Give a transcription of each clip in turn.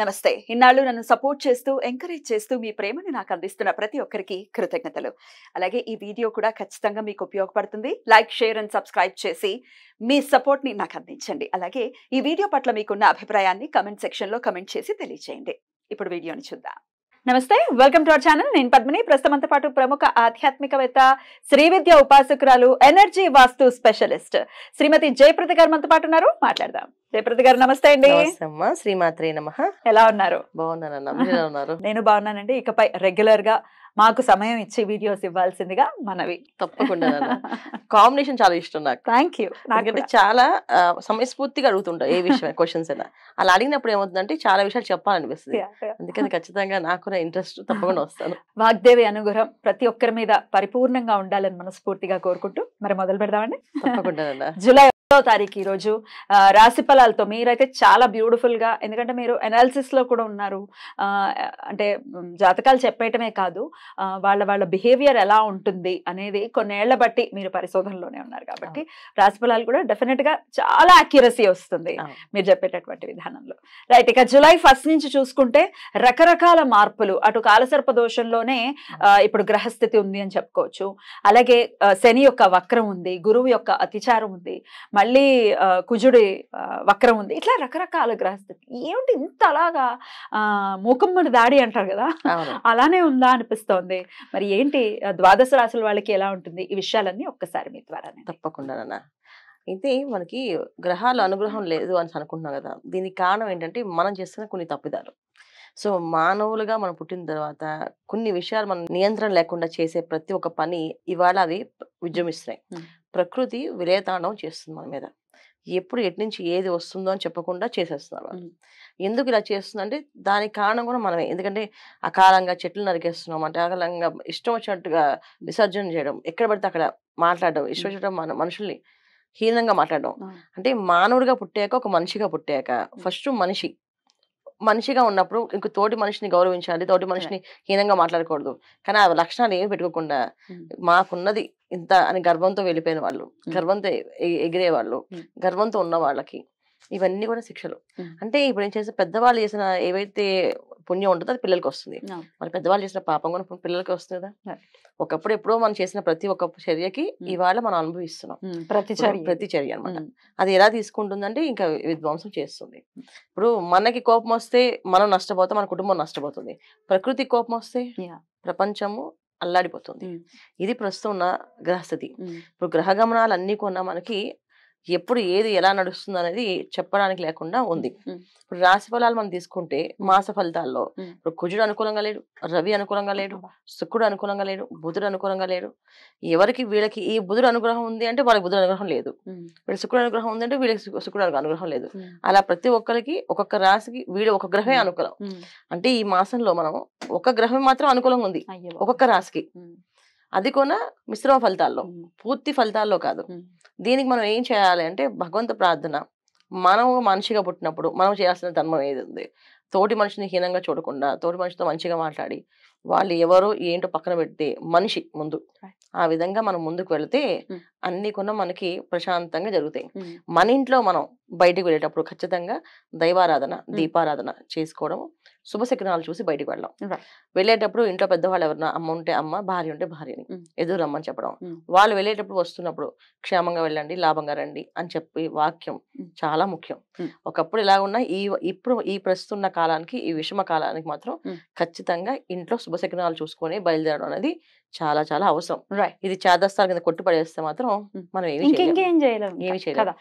నమస్తే. ఇన్నాళ్ళు నన్ను సపోర్ట్ చేస్తూ, ఎంకరేజ్ చేస్తూ మీ ప్రేమని నాకు అందిస్తున్న ప్రతి ఒక్కరికి కృతజ్ఞతలు. అలాగే ఈ వీడియో కూడా ఖచ్చితంగా మీకు ఉపయోగపడుతుంది. లైక్, షేర్ అండ్ సబ్స్క్రైబ్ చేసి మీ సపోర్ట్‌ని నాకు అందించండి. అలాగే ఈ వీడియో పట్ల మీకున్న అభిప్రాయాన్ని కామెంట్ సెక్షన్‌లో కామెంట్ చేసి తెలియజేయండి. ఇప్పుడు వీడియోని చూద్దాం. నమస్తే, వెల్కమ్ టు అవర్ ఛానల్. నేను పద్మిని. ప్రస్తుతంతో పాటు ప్రముఖ ఆధ్యాత్మికవేత్త, శ్రీ విద్య ఉపాసకురాలు, ఎనర్జీ వాస్తు స్పెషలిస్ట్ శ్రీమతి జయప్రద గారు మనతో పాటు ఉన్నారు. మాట్లాడదాం. జయప్రద గారు నమస్తే అండి. శ్రీమాత్రే నమః. ఎలా ఉన్నారు? బాగున్నాను. నేను బాగున్నానండి. ఇకపై రెగ్యులర్ గా మాకు సమయం ఇచ్చి వీడియోస్ ఇవ్వాల్సిందిగా మనవి. తప్పకుండా కాంబినేషన్ చాలా ఇష్టం నాకు. Thank you. నాకంటే చాలా సమయస్ఫూర్తిగా అడుగుతుంటా ఏ విషయం క్వశ్చన్స్ అయినా. అలా అడిగినప్పుడు ఏమవుతుందంటే చాలా విషయాలు చెప్పాలనిపిస్తుంది. అందుకని ఖచ్చితంగా నాకు ఇంట్రెస్ట్ తప్పకుండా వస్తాను. వాగ్దేవి అనుగ్రహం ప్రతి ఒక్కరి మీద పరిపూర్ణంగా ఉండాలని మనస్ఫూర్తిగా కోరుకుంటూ మరి మొదలు పెడదామండి. తప్పకుండా. జూలై 1వ తారీఖు ఈ రోజు రాశి ఫలాలతో మీరైతే చాలా బ్యూటిఫుల్ గా, ఎందుకంటే మీరు అనాలిసిస్ లో కూడా ఉన్నారు. అంటే జాతకాలు చెప్పేయటమే కాదు, వాళ్ళ బిహేవియర్ ఎలా ఉంటుంది అనేది కొన్నేళ్ల బట్టి మీరు పరిశోధనలోనే ఉన్నారు కాబట్టి రాశి ఫలాలు కూడా డెఫినెట్ గా చాలా అక్యురసీ వస్తుంది మీరు చెప్పేటటువంటి విధానంలో. రైట్. ఇక జూలై 1 నుంచి చూసుకుంటే రకరకాల మార్పులు, అటు కాలసర్ప దోషంలోనే ఇప్పుడు గ్రహస్థితి ఉంది అని చెప్పుకోవచ్చు. అలాగే శని యొక్క వక్రం ఉంది, గురువు యొక్క అతిచారం ఉంది, మళ్ళీ కుజుడి వక్రం ఉంది. ఇట్లా రకరకాల గ్రహస్థితి. ఏమిటి ఇంత అలాగా మూకమ్మడి దాడి అంటారు కదా, అలానే ఉందా అనిపిస్తోంది. మరి ఏంటి ద్వాదశ రాశుల వాళ్ళకి ఎలా ఉంటుంది? ఈ విషయాలన్నీ ఒక్కసారి మీ ద్వారా. తప్పకుండా. అయితే మనకి గ్రహాల అనుగ్రహం లేదు అని అనుకుంటున్నాం కదా. దీనికి కారణం ఏంటంటే మనం చేస్తున్న కొన్ని తప్పిదాలు. సో మానవులుగా మనం పుట్టిన తర్వాత కొన్ని విషయాలు మనం నియంత్రణ లేకుండా చేసే ప్రతి ఒక్క పని ఇవాళ అవి విజృంభిస్తున్నాయి. ప్రకృతి విలయతాండవం చేస్తుంది మన మీద. ఎప్పుడు ఎటు నుంచి ఏది వస్తుందో అని చెప్పకుండా చేసేస్తున్నారు. ఎందుకు ఇలా చేస్తుందంటే దానికి కారణం కూడా మనమే. ఎందుకంటే అకాలంగా చెట్లు నరికేస్తున్నాం, అంటే అకాలంగా ఇష్టం వచ్చినట్టుగా విసర్జన చేయడం, ఎక్కడ పడితే అక్కడ మాట్లాడడం, ఇష్టం వచ్చినట్టు మన మనుషుల్ని హీనంగా మాట్లాడడం. అంటే మానవుడిగా పుట్టాక, ఒక మనిషిగా పుట్టాక ఫస్ట్ మనిషిగా ఉన్నప్పుడు ఇంక తోటి మనిషిని గౌరవించాలి, తోటి మనిషిని హీనంగా మాట్లాడకూడదు. కానీ ఆ లక్షణాలు ఏమి పెట్టుకోకుండా మాకున్నది ఇంత అని గర్వంతో వెళ్ళిపోయిన వాళ్ళు, గర్వంతో ఎగిరే వాళ్ళు, గర్వంతో ఉన్న వాళ్ళకి ఇవన్నీ కూడా శిక్షలు. అంటే ఇప్పుడు ఏం చేస్తే పెద్దవాళ్ళు చేసిన ఏవైతే పుణ్యం ఉంటుందో అది పిల్లలకి వస్తుంది. మరి పెద్దవాళ్ళు చేసిన పాపం కూడా పిల్లలకి వస్తుంది కదా. ఒకప్పుడు ఎప్పుడో మనం చేసిన ప్రతి ఒక్క చర్యకి ఇవాళ మనం అనుభవిస్తున్నాం. ప్రతి చర్య అనమాట. అది ఎలా తీసుకుంటుందంటే ఇంకా విధ్వంసం చేస్తుంది. ఇప్పుడు మనకి కోపం వస్తే మనం నష్టపోతాం, మన కుటుంబం నష్టపోతుంది. ప్రకృతి కోపం వస్తే ప్రపంచము అల్లాడిపోతుంది. ఇది ప్రస్తుతం ఉన్న గ్రహస్థితి. ఇప్పుడు గ్రహ గమనాలు అన్ని కొన్నా మనకి ఎప్పుడు ఏది ఎలా నడుస్తుంది అనేది చెప్పడానికి లేకుండా ఉంది. ఇప్పుడు రాశి ఫలాలు మనం తీసుకుంటే మాస ఫలితాల్లో ఇప్పుడు కుజుడు అనుకూలంగా లేడు, రవి అనుకూలంగా లేడు, శుక్రుడు అనుకూలంగా లేడు, బుధుడు అనుకూలంగా లేడు. ఎవరికి వీళ్ళకి ఈ బుధుడు అనుగ్రహం ఉంది అంటే వాళ్ళకి బుధుడు అనుగ్రహం లేదు, వీళ్ళకి శుక్రుడు అనుగ్రహం ఉంది అంటే వీళ్ళకి శుక్రుడు అనుగ్రహం లేదు. అలా ప్రతి ఒక్కరికి ఒక్కొక్క రాశికి వీడు ఒక గ్రహమే అనుకూలం. అంటే ఈ మాసంలో మనం ఒక గ్రహం మాత్రం అనుకూలంగా ఉంది ఒక్కొక్క రాశికి. అది కూడా మిశ్రమ ఫలితాల్లో, పూర్తి ఫలితాల్లో కాదు. దీనికి మనం ఏం చేయాలి అంటే భగవంత ప్రార్థన. మనం మనిషిగా పుట్టినప్పుడు మనం చేయాల్సిన ధర్మం ఏది ఉంది, తోటి మనిషిని హీనంగా చూడకుండా తోటి మనిషితో మంచిగా మాట్లాడి వాళ్ళు ఎవరో ఏంటో పక్కన పెడితే మనిషి ముందు ఆ విధంగా మనం ముందుకు వెళితే అన్ని కూడా మనకి ప్రశాంతంగా జరుగుతాయి. మన ఇంట్లో మనం బయటికి వెళ్ళేటప్పుడు ఖచ్చితంగా దైవారాధన, దీపారాధన చేసుకోవడం, శుభశకునాలు చూసి బయటికి వెళ్ళడం. వెళ్ళేటప్పుడు ఇంట్లో పెద్దవాళ్ళు ఎవరన్నా అమ్మ ఉంటే అమ్మ, భార్య ఉంటే భార్యని ఎదురు రమ్మని చెప్పడం. వాళ్ళు వెళ్ళేటప్పుడు వస్తున్నప్పుడు క్షేమంగా వెళ్ళండి, లాభంగా రండి అని చెప్పి వాక్యం చాలా ముఖ్యం. ఒకప్పుడు ఇలా ఉన్న ఇప్పుడు ఈ ప్రస్తున్న కాలానికి, ఈ విషమ కాలానికి మాత్రం ఖచ్చితంగా ఇంట్లో శుభశకునాలు చూసుకొని బయలుదేరడం అనేది చాలా చాలా అవసరం. ఇది చేదస్తాల కింద కొట్టి పడేస్తే మాత్రం మనం ఇంకేం చేయలేము కదా.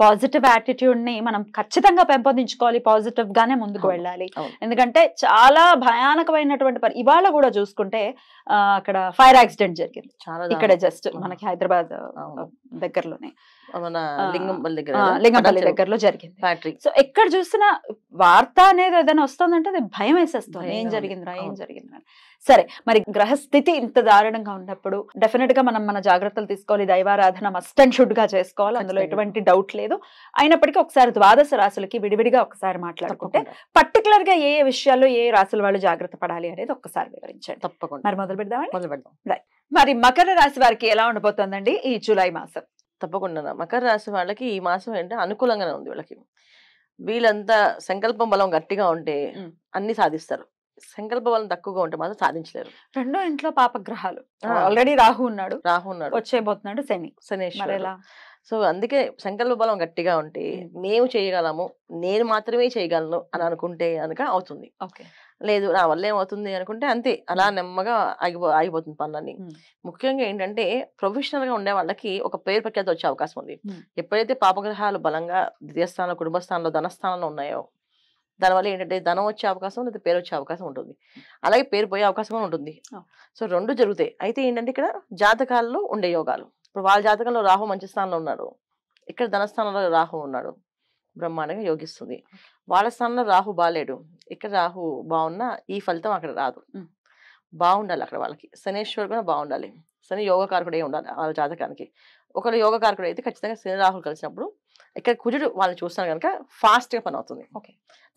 పాజిటివ్ యాటిట్యూడ్ ని మనం ఖచ్చితంగా పెంపొందించుకోవాలి, పాజిటివ్ గానే ముందుకు వెళ్ళాలి. ఎందుకంటే చాలా భయానకమైనటువంటి ఇవాళ కూడా చూసుకుంటే అక్కడ ఫైర్ యాక్సిడెంట్ జరిగింది ఇక్కడ జస్ట్ మనకి హైదరాబాద్ దగ్గరలోనే, లింగంపల్లి దగ్గరలో జరిగింది ఫ్యాక్టరీ. సో ఎక్కడ చూసినా వార్త అనేది ఏదైనా వస్తుందంటే అది భయం వేసేస్తుంది, ఏం జరిగిందిరా. సరే, మరి గ్రహస్థితి ఇంత దారుణంగా ఉన్నప్పుడు డెఫినెట్ గా మనం మన జాగ్రత్తలు తీసుకోవాలి. దైవారాధన మస్ట్ అండ్ షుడ్ గా చేసుకోవాలి, అందులో ఎటువంటి డౌట్ లేదు. అయినప్పటికీ ఒకసారి ద్వాదశ రాశులకి విడివిడిగా ఒకసారి మాట్లాడుకుంటే పర్టికులర్ గా ఏ విషయాల్లో ఏ రాశుల వాళ్ళు జాగ్రత్త పడాలి అనేది ఒక్కసారి వివరించండి. తప్పకుండా. మరి మొదలు పెడదాం. మరి మకర రాశి వారికి ఎలా ఉండబోతోందండి ఈ జూలై మాసం? తప్పకుండా. మకర రాశి వాళ్ళకి ఈ మాసం ఏంటంటే అనుకూలంగానే ఉంది. వీళ్ళకి వీళ్ళంతా సంకల్పం బలం గట్టిగా ఉంటే ఉమ్. అన్ని సాధిస్తారు. సంకల్ప బలం తక్కువగా ఉంటే మాత్రం సాధించలేరు. రెండో ఇంట్లో పాపగ్రహాలు ఆ. ఆల్రెడీ రాహు ఉన్నాడు, రాహు ఉన్నాడు, వచ్చేయబోతున్నాడు శని, మరి శనేశ్వరుడు. ఎలా? సో అందుకే సంకల్ప బలం గట్టిగా ఉంటే మేము చేయగలము, నేను మాత్రమే చేయగలను అని అనుకుంటే కనుక అవుతుంది. ఓకే. లేదు నా వల్ల ఏమవుతుంది అనుకుంటే అంతే, అలా నెమ్మగా ఆగిపోతుంది పనులన్నీ. ముఖ్యంగా ఏంటంటే ప్రొఫెషనల్ గా ఉండే వాళ్ళకి ఒక పేరు ప్రఖ్యాతి వచ్చే అవకాశం ఉంది. ఎప్పుడైతే పాపగ్రహాలు బలంగా ద్వితీయస్థానంలో, కుటుంబ స్థానంలో, ధనస్థానంలో ఉన్నాయో దానివల్ల ఏంటంటే ధనం వచ్చే అవకాశం లేదా పేరు వచ్చే అవకాశం ఉంటుంది. అలాగే పేరు పోయే అవకాశం కూడా ఉంటుంది. సో రెండు జరుగుతాయి. అయితే ఏంటంటే ఇక్కడ జాతకాల్లో ఉండే యోగాలు, ఇప్పుడు వాళ్ళ జాతకంలో రాహు మంచి స్థానంలో ఉన్నాడు, ఇక్కడ ధనస్థానంలో రాహు ఉన్నాడు, బ్రహ్మాండంగా యోగిస్తుంది. వాళ్ళ స్థానంలో రాహు బాలేడు, ఇక్కడ రాహు బాగున్నా ఈ ఫలితం అక్కడ రాదు. బాగుండాలి అక్కడ వాళ్ళకి, శనేశ్వరుడు కూడా బాగుండాలి, శని యోగకారకుడే ఉండాలి వాళ్ళ జాతకానికి. ఒకరు యోగకారకుడు అయితే ఖచ్చితంగా శని రాహులు కలిసినప్పుడు ఇక్కడ కుజుడు వాళ్ళని చూస్తాను కనుక ఫాస్ట్ గా పని అవుతుంది.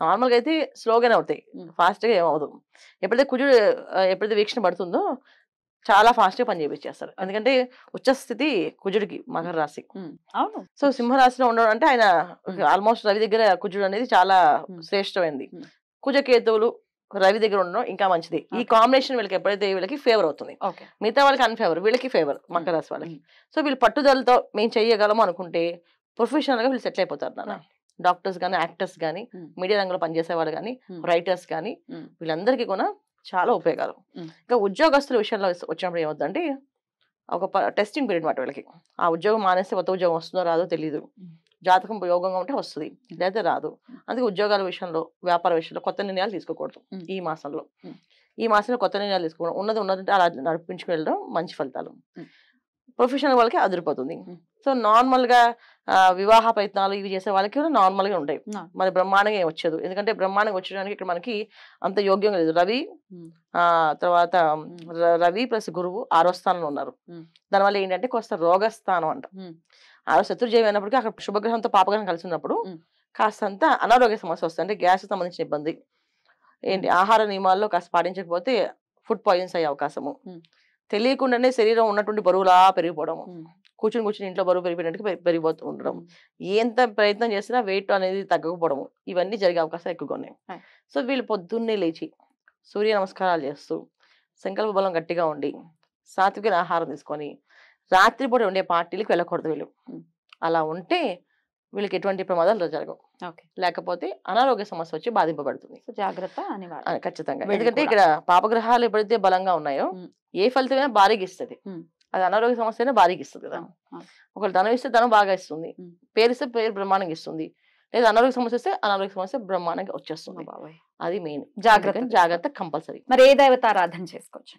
నార్మల్గా అయితే స్లోగానే అవుతాయి, ఫాస్ట్ గా ఏమవుతుంది. ఎప్పుడైతే కుజుడు ఎప్పుడైతే వీక్షణ పడుతుందో చాలా ఫాస్ట్ గా పని చేపించేస్తారు. ఎందుకంటే ఉచ్చ స్థితి కుజుడికి మకర రాశి. అవును. సో సింహరాశిలో ఉండడం అంటే ఆయన ఆల్మోస్ట్ రవి దగ్గర కుజుడు అనేది చాలా శ్రేష్టమైంది. కుజకేతువులు రవి దగ్గర ఉండడం ఇంకా మంచిది. ఈ కాంబినేషన్ వీళ్ళకి ఎప్పుడైతే వీళ్ళకి ఫేవర్ అవుతుంది, మిగతా వాళ్ళకి అన్ఫేవర్, వీళ్ళకి ఫేవర్ మకర రాశి వాళ్ళకి. సో వీళ్ళు పట్టుదలతో మేము చెయ్యగలము అనుకుంటే ప్రొఫెషనల్ గా వీళ్ళు సెటిల్ అయిపోతారు నాన్న. డాక్టర్స్ కానీ, యాక్టర్స్ కానీ, మీడియా రంగంలో పనిచేసే వాళ్ళు కానీ, రైటర్స్ కానీ, వీళ్ళందరికీ కూడా చాలా ఉపయోగాలు. ఇంకా ఉద్యోగస్తుల విషయంలో వచ్చినప్పుడు ఏమవుతుందంటే ఒక టెస్టింగ్ పీరియడ్ మాట వీళ్ళకి. ఆ ఉద్యోగం మానేస్తే కొత్త ఉద్యోగం వస్తుందో రాదో తెలియదు. జాతకం యోగంగా ఉంటే వస్తుంది, లేదా రాదు. అందుకే ఉద్యోగాల విషయంలో, వ్యాపార విషయంలో కొత్త నిర్ణయాలు తీసుకోకూడదు ఈ మాసంలో. ఈ మాసంలో కొత్త నిర్ణయాలు తీసుకోవడం, ఉన్నదంటే అలా నడిపించుకు వెళ్ళడం మంచి ఫలితాలు. ప్రొఫెషనల్ వాళ్ళకి అదిరిపోతుంది. సో నార్మల్ గా వివాహ ప్రయత్నాలు ఇవి చేసే వాళ్ళకి కూడా నార్మల్ గా ఉంటాయి. మరి బ్రహ్మాండంగా ఏం వచ్చేది, ఎందుకంటే బ్రహ్మాండంగా వచ్చేయడానికి ఇక్కడ మనకి అంత యోగ్యంగా లేదు. రవి తర్వాత రవి ప్లస్ గురువు 6వ స్థానంలో ఉన్నారు. దానివల్ల ఏంటంటే కొంత రోగస్థానం అంట. 6వ శత్రుజీవి అయినప్పటికీ అక్కడ శుభగ్రహంతో పాపగ్రహం కలిసి ఉన్నప్పుడు కాస్తంత అనారోగ్య సమస్య వస్తుంది. అంటే గ్యాస్ సంబంధించిన ఇబ్బంది, ఏంటి ఆహార నియమాల్లో కాస్త పాటించకపోతే ఫుడ్ పాయిజన్స్ అయ్యే అవకాశము, తెలియకుండానే శరీరం ఉన్నటువంటి బరువులా పెరిగిపోవడము, కూర్చుని ఇంట్లో బరువు పెరిగిపోయినట్టు పెరిగిపోతూ ఉండడం, ఎంత ప్రయత్నం చేసినా వెయిట్ అనేది తగ్గకపోవడము, ఇవన్నీ జరిగే అవకాశాలు ఎక్కువగా ఉన్నాయి. సో వీళ్ళు పొద్దున్నే లేచి సూర్య నమస్కారాలు చేస్తూ సంకల్ప బలం గట్టిగా ఉండి సాత్విక ఆహారం తీసుకొని రాత్రిపూట ఉండే పార్టీలకు వెళ్ళకూడదు వీళ్ళు. అలా ఉంటే వీళ్ళకి ఎటువంటి ప్రమాదాలు జరగవు. లేకపోతే అనారోగ్య సమస్య వచ్చి బాధింపబడుతుంది. జాగ్రత్త ఖచ్చితంగా. ఎందుకంటే ఇక్కడ పాపగ్రహాలు ఎప్పుడైతే బలంగా ఉన్నాయో ఏ ఫలితమైనా భారీగా ఇస్తుంది. అది అనారోగ్య సమస్య అయినా భారీగా ఇస్తుంది కదా. ఒకళ్ళు ధనం ఇస్తే ధనం బాగా ఇస్తుంది, పేరు ఇస్తే పేరు బ్రహ్మాండంగా ఇస్తుంది, లేదా అనారోగ్య సమస్య ఇస్తే అనారోగ్య సమస్య బ్రహ్మాండంగా వచ్చేస్తుంది. అది మెయిన్ జాగ్రత్త కంపల్సరీ. మరి ఏ దేవతారాధన చేసుకోవచ్చు?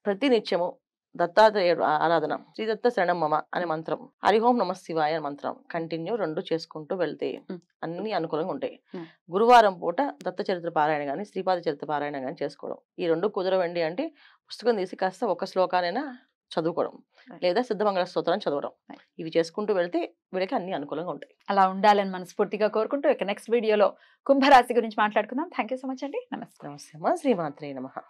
ప్రతి నిత్యము దత్తాత్రేయుడు ఆరాధన, శ్రీ దత్త శరణం మమ అనే మంత్రం, హరిహోం నమ శివాయ అనే మంత్రం కంటిన్యూ 2 చేసుకుంటూ వెళ్తే అన్ని అనుకూలంగా ఉంటాయి. గురువారం పూట దత్త చరిత్ర పారాయణ కానీ, శ్రీపాద చరిత్ర పారాయణ కానీ చేసుకోవడం. ఈ 2 కుదరవండి అంటే పుస్తకం తీసి కాస్త ఒక శ్లోకానైనా చదువుకోవడం, లేదా సిద్ధమంగళ స్తోత్రాన్ని చదవడం. ఇవి చేసుకుంటూ వెళ్తే వీళ్ళకి అన్ని అనుకూలంగా ఉంటాయి. అలా ఉండాలని మనస్ఫూర్తిగా కోరుకుంటూ ఇక నెక్స్ట్ వీడియోలో కుంభరాశి గురించి మాట్లాడుకుందాం. థ్యాంక్ యూ సో మచ్ అండి. నమస్తే. నమస్తే. శ్రీమాత్రే నమః.